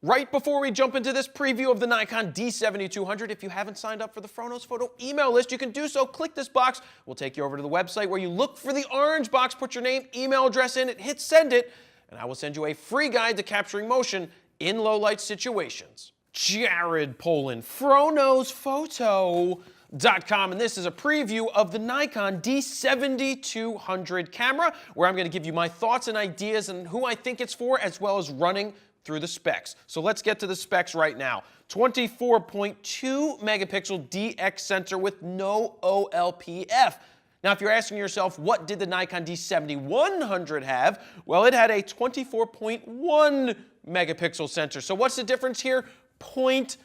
Right before we jump into this preview of the Nikon D7200, if you haven't signed up for the Fronos Photo email list, you can do so. Click this box. We'll take you over to the website where you look for the orange box, put your name, email address in it, hit send it, and I will send you a free guide to capturing motion in low-light situations. Jared Polin, FronosPhoto.com, and this is a preview of the Nikon D7200 camera, where I'm going to give you my thoughts and ideas and who I think it's for, as well as running through the specs. So let's get to the specs right now. 24.2 megapixel DX sensor with no OLPF. Now, if you're asking yourself, what did the Nikon D7100 have? Well, it had a 24.1 megapixel sensor. So what's the difference here? 0.1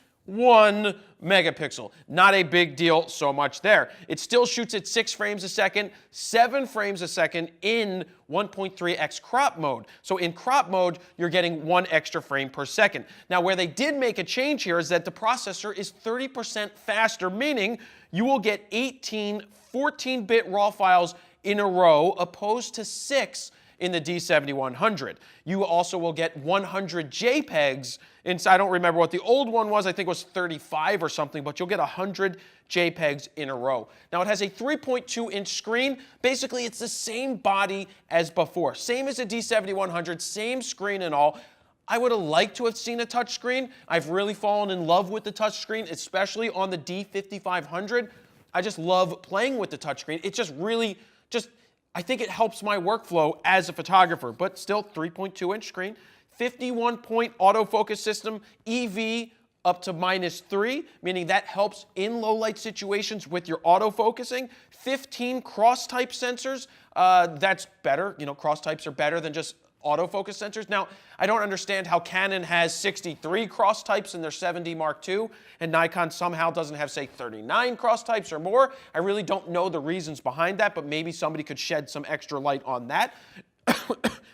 megapixel. Not a big deal so much there. It still shoots at 6 frames a second, 7 frames a second in 1.3x crop mode. So in crop mode, you're getting 1 extra frame per second. Now, where they did make a change here is that the processor is 30% faster, meaning you will get 18 14-bit RAW files in a row, opposed to 6 in the D7100. You also will get 100 JPEGs inside. I don't remember what the old one was. I think it was 35 or something, but you'll get 100 JPEGs in a row. Now, it has a 3.2-inch screen. Basically, it's the same body as before. Same as the D7100, same screen and all. I would have liked to have seen a touchscreen. I've really fallen in love with the touchscreen, especially on the D5500. I just love playing with the touchscreen. It's just really, I think it helps my workflow as a photographer, but still 3.2-inch screen, 51-point autofocus system, EV up to -3, meaning that helps in low light situations with your autofocusing. 15 cross-type sensors, that's better. You know, cross-types are better than just autofocus sensors. Now, I don't understand how Canon has 63 cross types in their 7D Mark II, and Nikon somehow doesn't have, say, 39 cross types or more. I really don't know the reasons behind that, but maybe somebody could shed some extra light on that.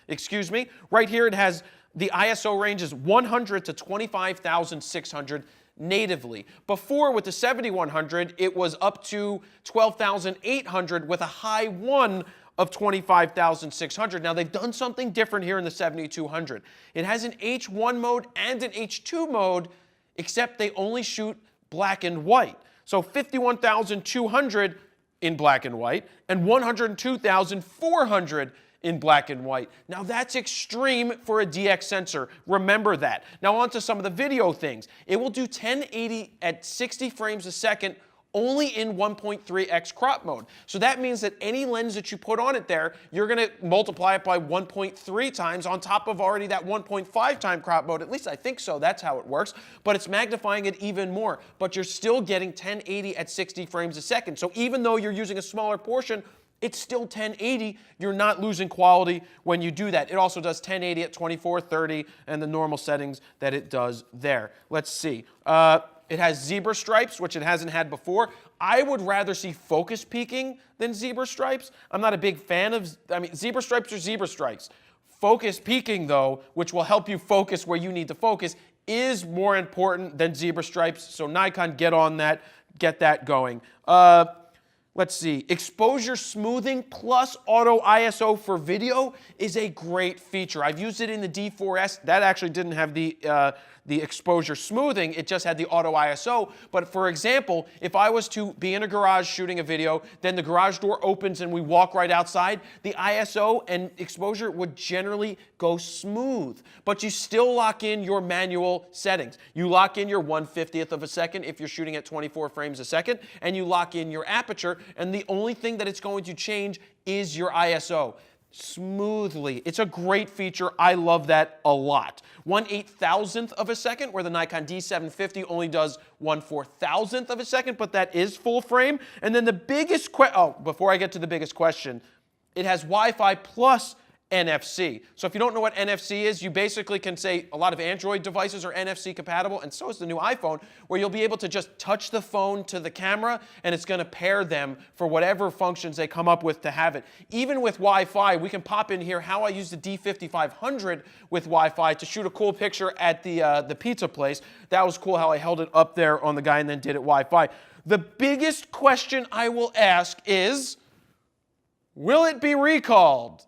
Excuse me. Right here, it has the ISO range is 100 to 25,600 natively. Before, with the 7100, it was up to 12,800 with a high one of 25,600. Now, they've done something different here in the 7200. It has an H1 mode and an H2 mode, except they only shoot black and white. So 51,200 in black and white and 102,400 in black and white. Now, that's extreme for a DX sensor. Remember that. Now, on to some of the video things. It will do 1080 at 60 frames a second only in 1.3x crop mode. So that means that any lens that you put on it there, you're going to multiply it by 1.3 times on top of already that 1.5 time crop mode. At least I think so. That's how it works. But it's magnifying it even more. But you're still getting 1080 at 60 frames a second. So even though you're using a smaller portion, it's still 1080. You're not losing quality when you do that. It also does 1080 at 2430 and the normal settings that it does there. Let's see. It has zebra stripes, which it hasn't had before. I would rather see focus peaking than zebra stripes. I'm not a big fan of, zebra stripes are zebra stripes. Focus peaking, though, which will help you focus where you need to focus, is more important than zebra stripes. So Nikon, get on that, get that going. Let's see. Exposure smoothing plus auto ISO for video is a great feature. I've used it in the D4S. That actually didn't have the exposure smoothing. It just had the auto ISO. But for example, if I was to be in a garage shooting a video, then the garage door opens and we walk right outside, the ISO and exposure would generally go smooth. But you still lock in your manual settings. You lock in your 1/50th of a second if you're shooting at 24 frames a second, and you lock in your aperture, and the only thing that it's going to change is your ISO. Smoothly. It's a great feature. I love that a lot. 1/8000th of a second, where the Nikon D750 only does 1/4000th of a second, but that is full frame. And then the biggest before I get to the biggest question, it has Wi-Fi plus NFC. So if you don't know what NFC is, you basically can say a lot of Android devices are NFC compatible, and so is the new iPhone, where you'll be able to just touch the phone to the camera, and it's going to pair them for whatever functions they come up with to have it. Even with Wi-Fi, we can pop in here how I use the D5500 with Wi-Fi to shoot a cool picture at the pizza place. That was cool how I held it up there on the guy and then did it Wi-Fi. The biggest question I will ask is, will it be recalled?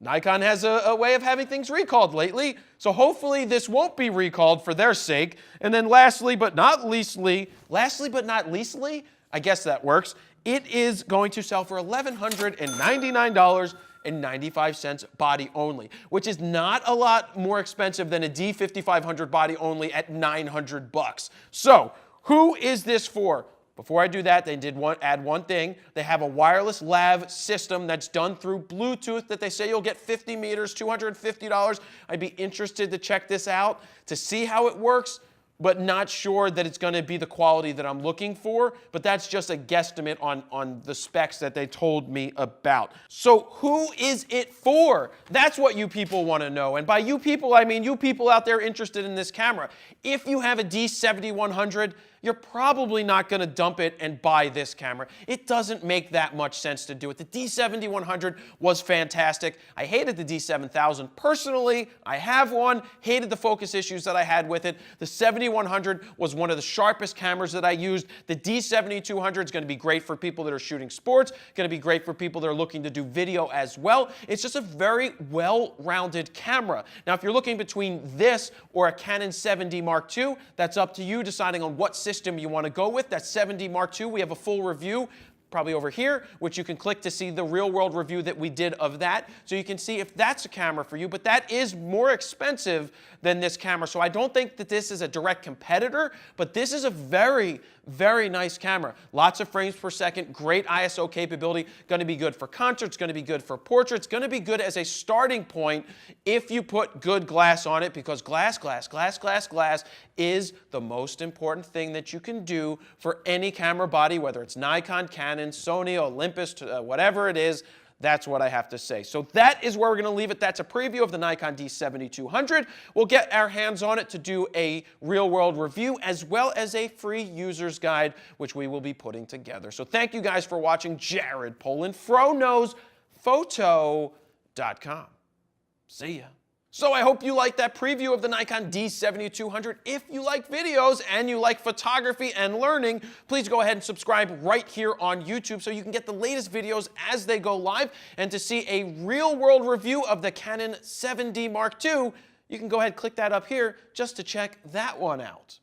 Nikon has a way of having things recalled lately, so hopefully this won't be recalled for their sake. And then lastly but not leastly, I guess that works, it is going to sell for $1,199.95 body only, which is not a lot more expensive than a D5500 body only at $900. So, who is this for? Before I do that, they did add one thing. They have a wireless lav system that's done through Bluetooth that they say you'll get 50 meters, $250. I'd be interested to check this out to see how it works, but not sure that it's going to be the quality that I'm looking for. But that's just a guesstimate on the specs that they told me about. So who is it for? That's what you people want to know. And by you people, I mean you people out there interested in this camera. If you have a D7100, you're probably not going to dump it and buy this camera. It doesn't make that much sense to do it. The D7100 was fantastic. I hated the D7000 personally. I have one. Hated the focus issues that I had with it. The 7100 was one of the sharpest cameras that I used. The D7200 is going to be great for people that are shooting sports. Going to be great for people that are looking to do video as well. It's just a very well-rounded camera. Now, if you're looking between this or a Canon 7D Mark II, that's up to you deciding on what system you want to go with. That 7D Mark II, we have a full review probably over here, which you can click to see the real-world review that we did of that. So you can see if that's a camera for you, but that is more expensive than this camera. So I don't think that this is a direct competitor, but this is a very, very nice camera. Lots of frames per second, great ISO capability, going to be good for concerts, going to be good for portraits, going to be good as a starting point if you put good glass on it, because glass is the most important thing that you can do for any camera body, whether it's Nikon, Canon, Sony, Olympus, whatever it is. That's what I have to say. So that is where we're going to leave it. That's a preview of the Nikon D7200. We'll get our hands on it to do a real-world review as well as a free user's guide, which we will be putting together. So thank you guys for watching. Jared Polin, FroKnowsPhoto.com. See ya. So I hope you liked that preview of the Nikon D7200. If you like videos and you like photography and learning, please go ahead and subscribe right here on YouTube so you can get the latest videos as they go live. And to see a real-world review of the Canon 7D Mark II, you can go ahead and click that up here just to check that one out.